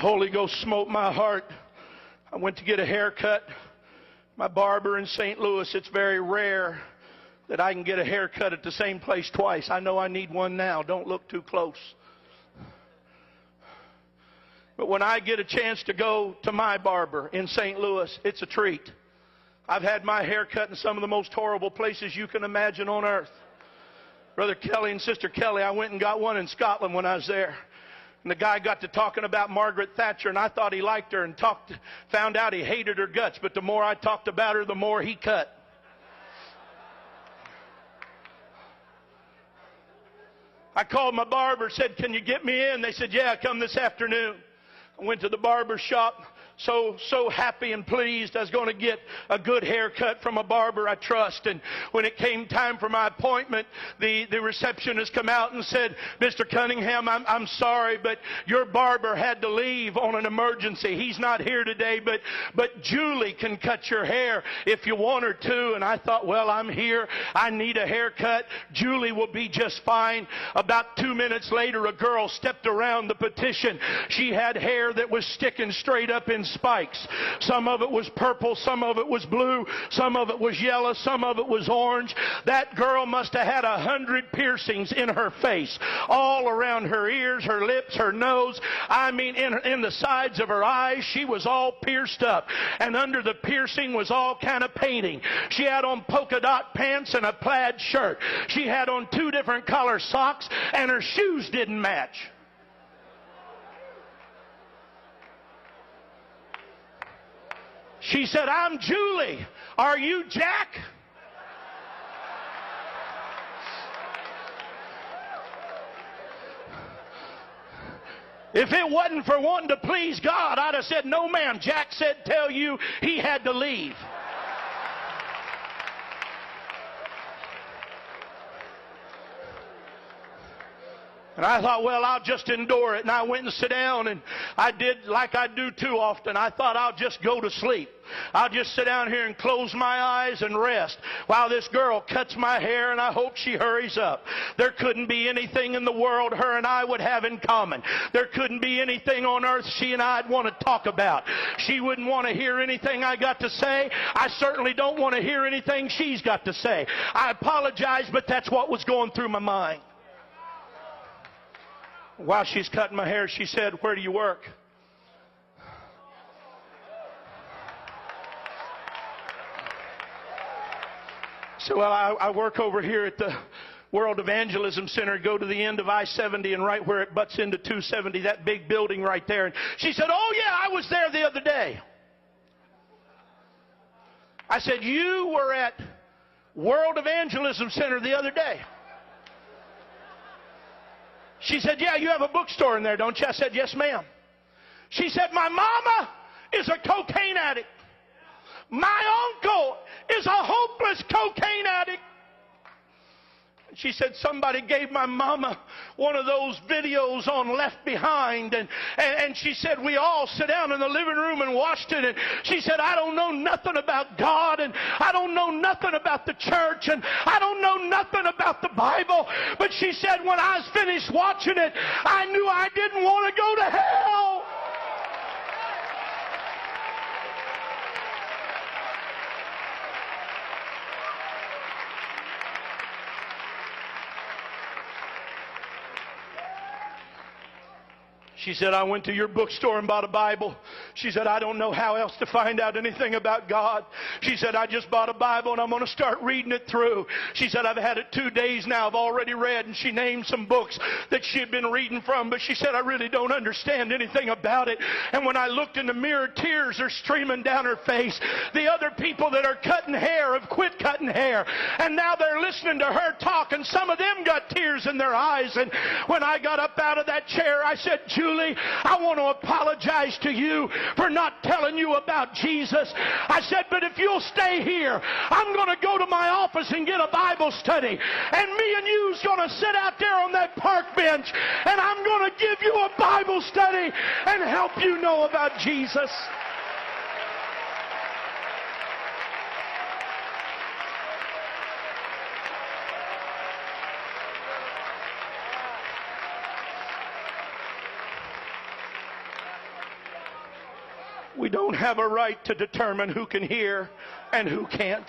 Holy Ghost smote my heart. I went to get a haircut. My barber in St. Louis, it's very rare that I can get a haircut at the same place twice. I know I need one now. Don't look too close. But when I get a chance to go to my barber in St. Louis, it's a treat. I've had my hair cut in some of the most horrible places you can imagine on earth. Brother Kelly and Sister Kelly, I went and got one in Scotland when I was there. And the guy got to talking about Margaret Thatcher, and I thought he liked her, and found out he hated her guts. But the more I talked about her, the more he cut. I called my barber, said, "Can you get me in?" They said, "Yeah, come this afternoon." I went to the barbershop, so happy and pleased. I was going to get a good haircut from a barber I trust. And when it came time for my appointment, the receptionist come out and said, "Mr. Cunningham, I'm sorry, but your barber had to leave on an emergency. He's not here today, but Julie can cut your hair if you want her to." And I thought, well, I'm here. I need a haircut. Julie will be just fine. About 2 minutes later, a girl stepped around the petition. She had hair that was sticking straight up in spikes. Some of it was purple, some of it was blue, some of it was yellow, some of it was orange. That girl must have had 100 piercings in her face, all around her ears, her lips, her nose. I mean, in the sides of her eyes, she was all pierced up. And under the piercing was all kind of painting. She had on polka dot pants and a plaid shirt. She had on 2 different color socks, and her shoes didn't match. She said, "I'm Julie. Are you Jack?" If it wasn't for wanting to please God, I'd have said, "No, ma'am. Jack said tell you he had to leave." And I thought, well, I'll just endure it. And I went and sat down, and I did like I do too often. I thought I'll just go to sleep. I'll just sit down here and close my eyes and rest while this girl cuts my hair, and I hope she hurries up. There couldn't be anything in the world her and I would have in common. There couldn't be anything on earth she and I'd want to talk about. She wouldn't want to hear anything I got to say. I certainly don't want to hear anything she's got to say. I apologize, but that's what was going through my mind. While she's cutting my hair, she said, "Where do you work?" So, well, I work over here at the World Evangelism Center. Go to the end of I-70 and right where it butts into 270, that big building right there. And she said, "Oh, yeah, I was there the other day." I said, "You were at World Evangelism Center the other day?" She said, "Yeah, you have a bookstore in there, don't you?" I said, "Yes, ma'am." She said, "My mama is a cocaine addict. My uncle is a hopeless cocaine addict." She said, "Somebody gave my mama one of those videos on Left Behind." And she said, "We all sat down in the living room and watched it." And she said, "I don't know nothing about God, and I don't know nothing about the church, and I don't know nothing about the Bible." But she said, "When I was finished watching it, I knew I didn't want to go to hell." She said, "I went to your bookstore and bought a Bible." She said, "I don't know how else to find out anything about God." She said, "I just bought a Bible and I'm going to start reading it through." She said, "I've had it 2 days now. I've already read." And she named some books that she had been reading from. But she said, "I really don't understand anything about it." And when I looked in the mirror, tears are streaming down her face. The other people that are cutting hair have quit cutting hair. And now they're listening to her talk. And some of them got tears in their eyes. And when I got up out of that chair, I said, "Julie, I want to apologize to you for not telling you about Jesus." I said, "But if you'll stay here, I'm going to go to my office and get a Bible study. And me and you's going to sit out there on that park bench, and I'm going to give you a Bible study and help you know about Jesus." We don't have a right to determine who can hear and who can't.